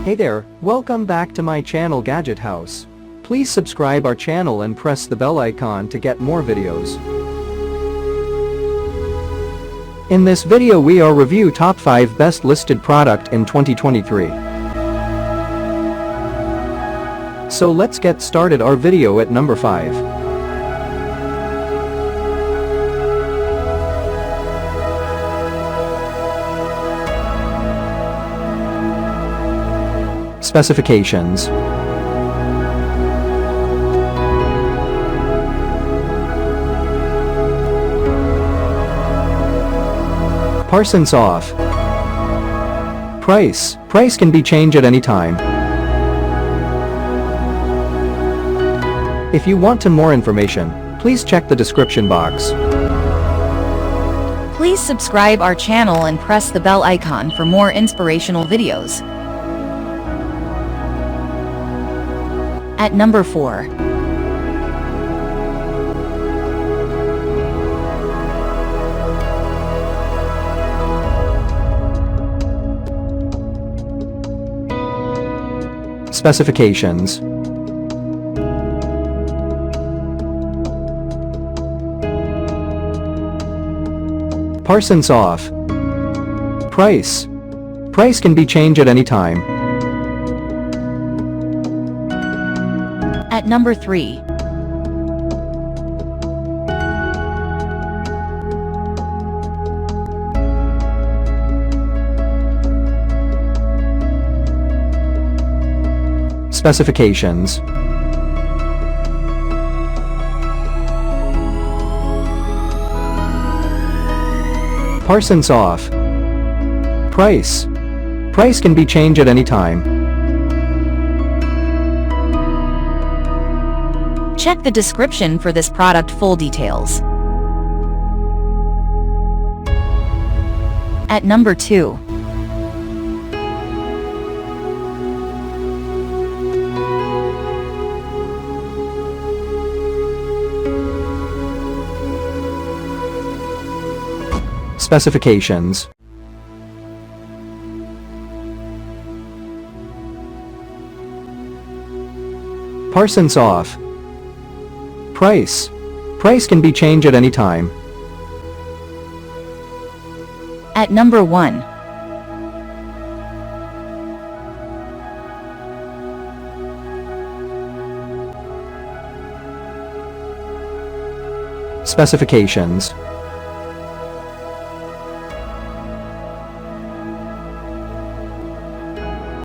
Hey there, welcome back to my channel Gadget House. Please subscribe our channel and press the bell icon to get more videos. In this video we are review top 5 best listed product in 2023. So let's get started our video at number 5. Specifications. Parsons off. Price can be changed at any time. If you want to more information, please check the description box. Please subscribe our channel and press the bell icon for more inspirational videos. At number 4. Specifications. Parsons off. Price can be changed at any time. At number 3. Specifications. Parsons off. Price can be changed at any time. Check the description for this product full details. At number 2. Specifications. Parsons off. Price can be changed at any time. At number 1. Specifications.